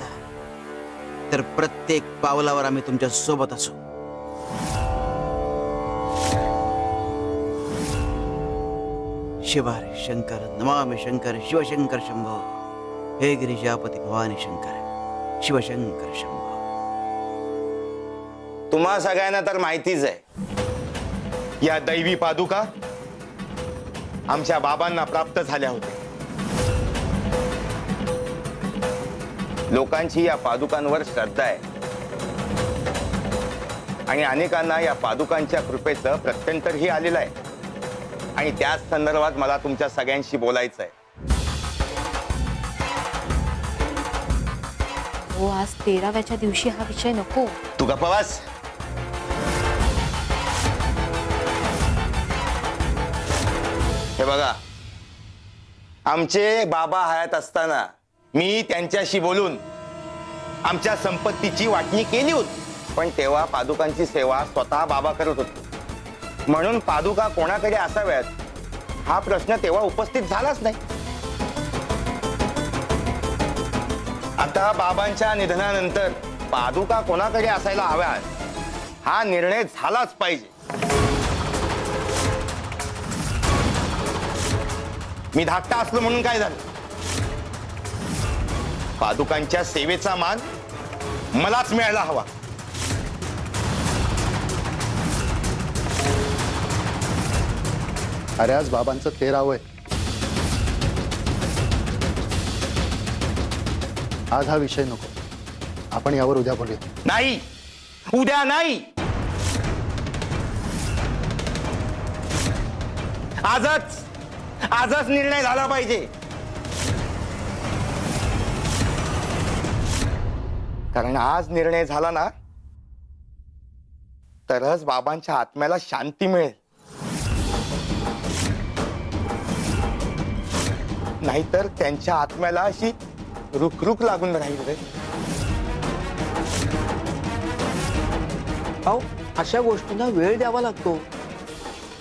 तर प्रत्येक पावलावर आम्ही तुमच्या सोबत असू. शिवारे शंकर नमामि शंकर शिवशंकर शंभो. हे गिरिजापती भवानी शंकर शिवशंकर शंभो. तुम्हा सगळ्यांना तर माहितीच आहे, या दैवी पादुका आमच्या बाबांना प्राप्त झाल्या होत्या. लोकांची या पादुकांवर श्रद्धा आहे आणि अनेकांना या पादुकांच्या कृपेचं प्रत्यंतरही आलेलं आहे. आणि त्याच संदर्भात मला तुमच्या सगळ्यांशी बोलायचं आहे. हो, आज 13व्याच्या दिवशी हा विषय नको. तू गप्प बस. हे बघा, आमचे बाबा हयात असताना मी त्यांच्याशी बोलून आमच्या संपत्तीची वाटणी केली होती, पण तेव्हा पादुकांची सेवा स्वतः बाबा करत होते. म्हणून पादुका कोणाकडे असाव्यात हा प्रश्न तेव्हा उपस्थित झालाच नाही. आता बाबांच्या निधनानंतर पादुका कोणाकडे असायला हव्यात हा निर्णय झालाच पाहिजे. मी धाकटा असलो म्हणून काय झालं? पादुकांच्या सेवेचा मान मलाच मिळायला हवा. अरे आज बाबांचं 13वं. आज हा विषय नको, आपण यावर उद्या बोलूया. नाही, उद्या नाही, आजच निर्णय झाला पाहिजे. कारण आज निर्णय झाला ना तरच बाबांच्या आत्म्याला शांती मिळेल. नाहीतर त्यांच्या आत्म्याला अशी रुखरुख लागून राहील रे. अहो, अशा गोष्टींना वेळ द्यावा लागतो.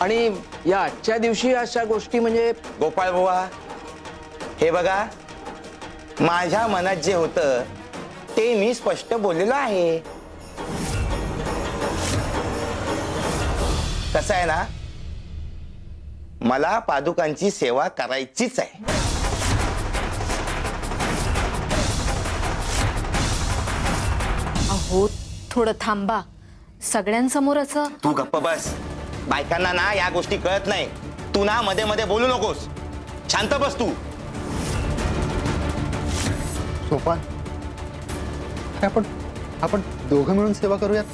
आणि या आजच्या दिवशी अशा गोष्टी म्हणजे गोपाळ बुवा, हे बघा, माझ्या मनात जे होतं ते मी स्पष्ट बोललेलो आहे. कसं आहे ना, मला पादुकांची सेवा करायचीच आहे. अहो, थोडं थांबा. सगळ्यांसमोर असं. तू गप्प बस. बायकांना ना या गोष्टी कळत नाही. तू ना मध्ये मध्ये बोलू नकोस. शांत बस तू. सोपान, आपण दोघं मिळून सेवा करूयात.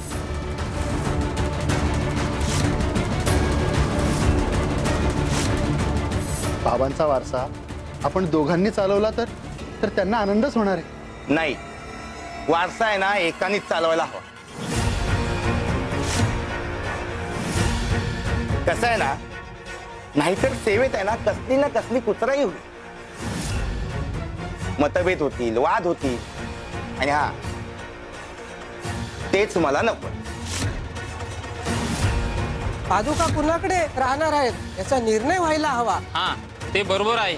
बाबांचा वारसा आपण दोघांनी चालवला तर त्यांना आनंदच होणार आहे. नाही, वारसा आहे ना एकानीच चालवायला हवा. कसं आहे ना, नाहीतर सेवेत आहे ना कसली ना कसली कुचराई होईल, मतभेद होतील, वाद होतील. आणि हा, तेच मला नको. पादुका कुणाकडे राहणार आहेत याचा निर्णय व्हायला हवा. हा ते बरोबर आहे.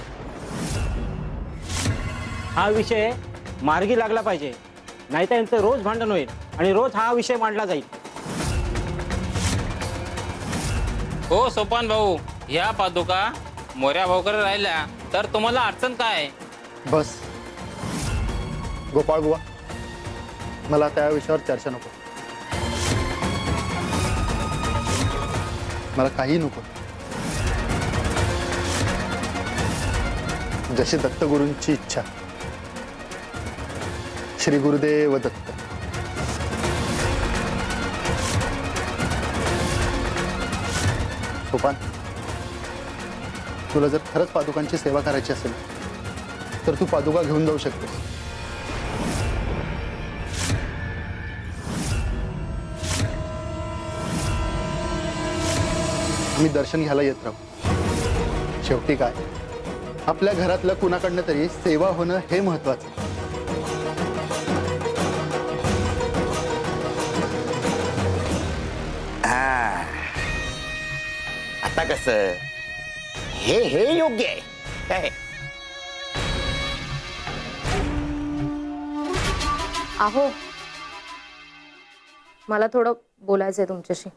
हा विषय मार्गी लागला पाहिजे, नाहीतर यांचं रोज भांडण होईल आणि रोज हा विषय मांडला जाईल. हो सोपान भाऊ, ह्या पादुका मोऱ्या भाऊकडे राहिल्या तर तुम्हाला अडचण काय? बस गोपाळ बुवा, मला त्या विषयावर चर्चा नको. मला काही नको. जशी दत्तगुरूंची इच्छा. श्री गुरुदेव दत्त. सोपान, तुला जर खरंच पादुकांची सेवा करायची असेल तर तू पादुका घेऊन जाऊ शकतेस. आम्ही दर्शन घ्यायला येत राहू. शेवटी काय, आपल्या घरातलं कुणाकडनं तरी सेवा होणं हे महत्वाचं. आता कसं हे योग्य आहे काय? आहो, मला थोडं बोलायचंय तुमच्याशी.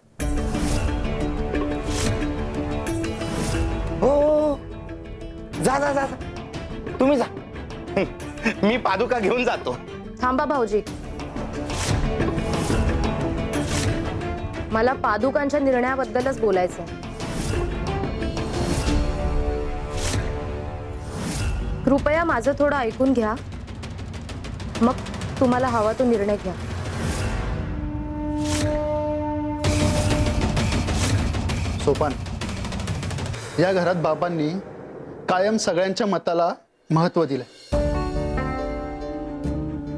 हो जा जा जा, तुम्ही जा. मी पादुका घेऊन जातो. थांबा भाऊजी, मला पादुकांच्या निर्णयाबद्दलच बोलायचंय. कृपया माझं थोडं ऐकून घ्या, मग तुम्हाला हवा तो निर्णय घ्या. सोपान, या घरात बाबांनी कायम सगळ्यांच्या मताला महत्व दिलंय.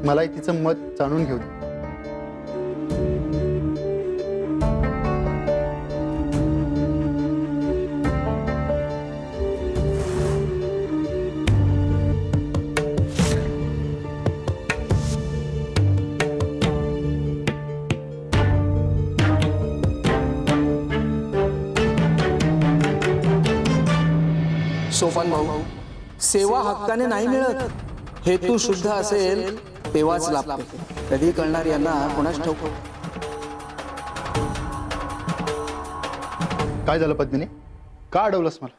मलाही तिचं मत जाणून घेऊ दे. सोपान भाऊ, सेवा हक्काने नाही मिळत. हेतू शुद्ध असेल तेव्हाच लाभते. कधी कळणार यांना कोणाच ठाऊक. काय झालं पद्मिनी? का अडवलंस मला?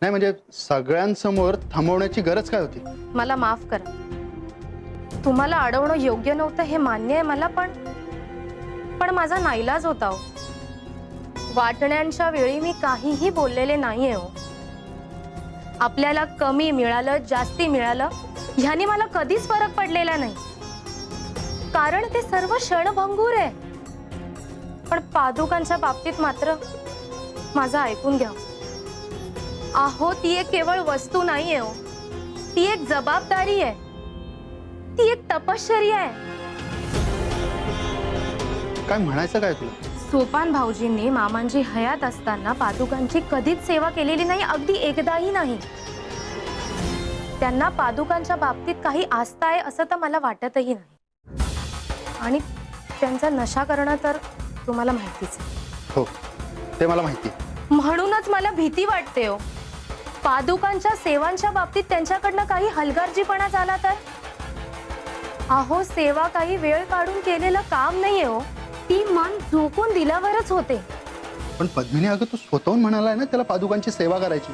नाही म्हणजे सगळ्यांसमोर थांबवण्याची गरज काय होती? मला माफ करा. तुम्हाला अडवणं योग्य नव्हतं हे मान्य आहे मला, पण माझा नाईलाज होता हो. वाटण्यांच्या वेळी मी काहीही बोललेले नाहीये हो. आपल्याला कमी मिळालं जास्ती मिळालं ह्याने मला कधीच फरक पडलेला नाही, कारण ते सर्व क्षणभंगूर आहे. पण पादुकांच्या बाबतीत मात्र माझं ऐकून घ्या. आहो, ती एक केवळ वस्तू नाहीये हो, ती एक जबाबदारी आहे, ती एक तपश्चर्या आहे. काय म्हणायचं काय तुला? सोपान भाऊजींनी मामांची हयात असताना पादुकांची कधीच सेवा केलेली नाही, अगदी एकदाही नाही. त्यांना पादुकांच्या बाबतीत काही आस्था आहे असं तर मला वाटतही नाही. आणि त्यांचा नशा करणं तर तुम्हाला माहितीच आहे. हो, ते मला माहिती. म्हणूनच मला भीती वाटते हो. पादुकांच्या सेवांच्या बाबतीत त्यांच्याकडनं काही हलगर्जीपणा झाला तर. अहो, सेवा काही वेळ काढून केलेलं काम नाहीये हो, ती मन झोकून दिल्यावरच होते. पण पद्मिनी, अगं तू स्वतःहून म्हणालाय ना त्याला पादुकांची सेवा करायची.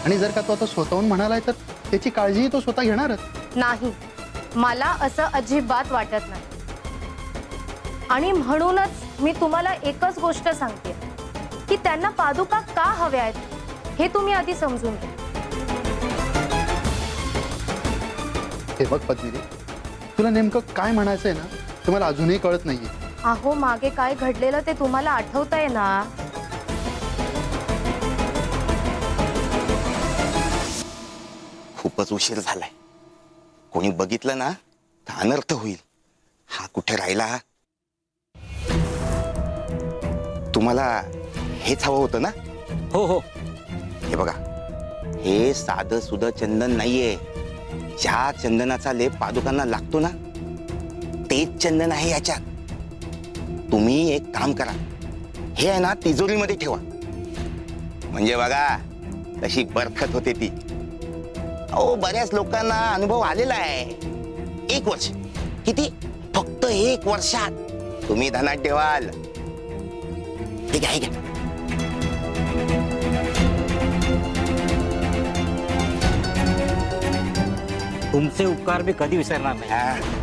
आणि जर का तो आता स्वतःहून म्हणालाय तर त्याची काळजीही तो स्वतः घेणारच. नाही, मला असं अजिबात वाटत नाही. आणि म्हणूनच मी तुम्हाला एकच गोष्ट सांगते की त्यांना पादुका का हव्या आहेत हे तुम्ही आधी समजून घ्या. हे बघ पद्मिनी, तुला नेमकं काय म्हणायचंय ना ते मला अजूनही कळत नाहीये. अहो, मागे काय घडलेलं ते तुम्हाला आठवतंय ना? खूपच उशीर झालाय. कोणी बघितलं ना तर अनर्थ होईल. हा कुठे राहिला? तुम्हाला हेच हवं होतं ना? हो हो, हे बघा, हे साधं सुधं चंदन नाहीये. ज्या चंदनाचा लेप पादुकांना लागतो ना तेच चंदन आहे याच्यात. तुम्ही एक काम करा, हे आहे ना तिजोरीमध्ये ठेवा. म्हणजे बघा कशी बरकत होते ती. अहो बऱ्याच लोकांना अनुभव आलेला आहे. 1 वर्ष किती, फक्त 1 वर्षात तुम्ही धनात ठेवाल. ठीक आहे का? तुमचे उपकार मी कधी विसरणार नाही.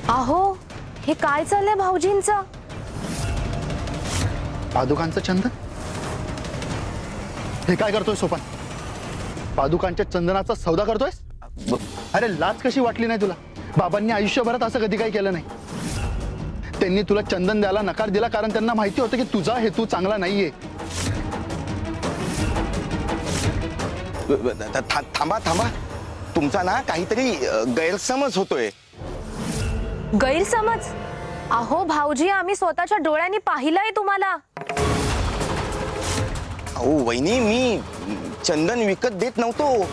अहो हे काय चाललंय भाऊजींचं? पादुकांचं चंदन? हे काय करतोय सोपान? पादुकांच्या चंदनाचा सौदा करतोयस? अरे लाज कशी वाटली नाही तुला? बाबांनी आयुष्यभरात असं कधी काही केलं नाही. त्यांनी तुला चंदन द्यायला नकार दिला कारण त्यांना माहिती होतं की तुझा हेतू चांगला नाहीये. थांबा थांबा, तुमचा ना काहीतरी गैरसमज होतोय. गैरसमज? अहो भाऊजी आम्ही स्वतःच्या डोळ्यांनी पाहिलंय तुम्हाला. अहो वहिनी, मी चंदन विकत देत नव्हतो.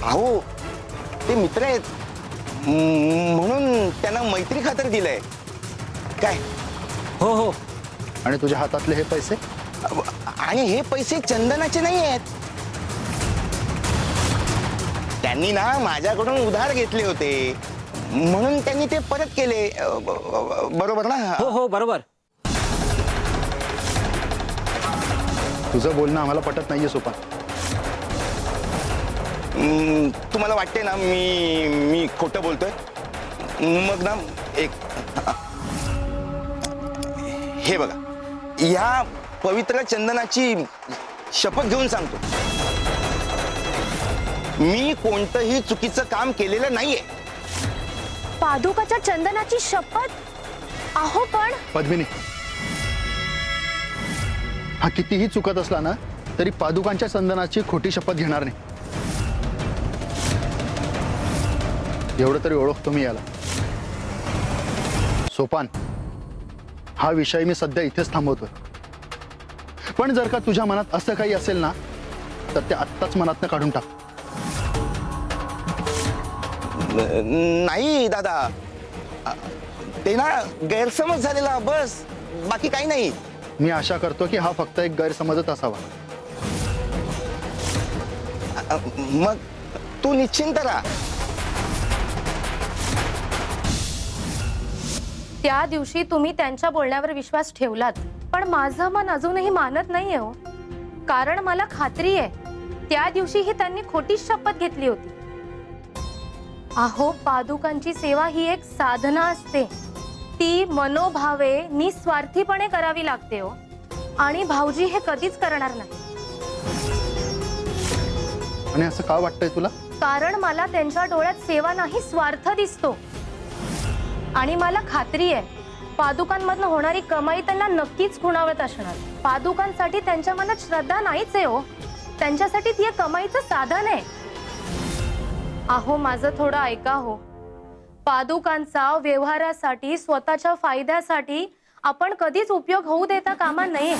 अहो ते मित्र आहेत म्हणून त्यांना मैत्री खातर दिलंय. काय? हो हो. आणि तुझ्या हातातले हे पैसे? आणि हे पैसे चंदनाचे नाही आहेत. त्यांनी ना माझ्याकडून उधार घेतले होते म्हणून त्यांनी ते परत केले. बरोबर ना? हो हो बरोबर. तुझं बोलणं आम्हाला पटत नाहीये सोपान. तुम्हाला वाटते ना मी खोटं बोलतोय? मग ना एक हे बघा, या पवित्र चंदनाची शपथ घेऊन सांगतो, मी कोणतंही चुकीचं काम केलेलं नाहीये. पादुकाच्या चंदनाची शपथ? अहो पण पद्मिनी, हा कितीही चुकत असला ना तरी पादुकांच्या चंदनाची खोटी शपथ घेणार नाही. एवढं तरी ओळखतो मी याला. सोपान, हा विषय मी सध्या इथेच थांबवतोय. पण जर का तुझ्या मनात असं काही असेल ना तर ते आत्ताच मनातनं काढून टाक. नाही दादा, ते ना गैरसमज झालेला, बस, बाकी काही नाही. मी आशा करतो की हा फक्त एक गैरसमजच असावा. मग तू निश्चिंत राहा. त्या दिवशी तुम्ही त्यांच्या बोलण्यावर विश्वास ठेवलात, पण माझं मन अजूनही मानत नाहीये हो. कारण मला खात्री आहे त्या दिवशीही त्यांनी खोटी शपथ घेतली होती. अहो पादुकांची सेवा ही एक साधना असते. ती मनोभावे निस्वार्थीपणे करावी लागते हो. आणि भाऊजी हे कधीच करणार नाही. आणि असं का वाटतंय तुला? कारण मला त्यांच्या डोळ्यात सेवा नाही स्वार्थ दिसतो. आणि मला खात्री आहे पादुकांमधून होणारी कमाई त्यांना नक्कीच खुणावत असणार. पादुकांसाठी त्यांच्या मनात श्रद्धा नाहीच आहे हो. त्यांच्यासाठी ती एक कमाईचं साधन आहे. अहो माझं थोडं ऐका हो. पादुकांचा व्यवहारासाठी, स्वतःच्या फायद्यासाठी आपण कधीच उपयोग होऊ देता कामा नये.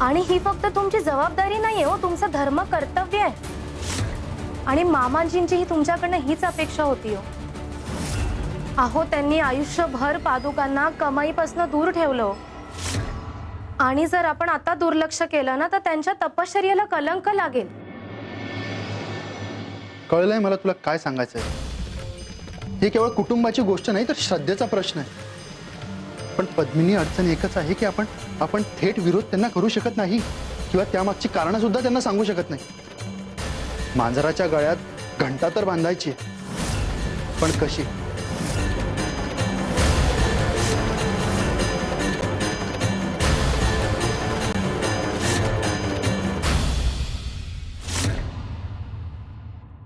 आणि ही फक्त तुमची जबाबदारी नाहीये हो, तुमचं धर्म कर्तव्य आहे. आणि मामांजींचीही तुमच्याकडनं हीच अपेक्षा होती हो. अहो त्यांनी आयुष्यभर पादुकांना कमाईपासून दूर ठेवलं. आणि जर आपण आता दुर्लक्ष केलं ना तर त्यांच्या तपश्चर्येला कलंक लागेल. कळलंय मला तुला काय सांगायचंय. ही केवळ कुटुंबाची गोष्ट नाही तर श्रद्धेचा प्रश्न आहे. पण पद्मिनी, अडचण एकच आहे की आपण थेट विरोध त्यांना करू शकत नाही किंवा त्यामागची कारणं सुद्धा त्यांना सांगू शकत नाही. मांजराच्या गळ्यात घंटा तर बांधायची, पण कशी?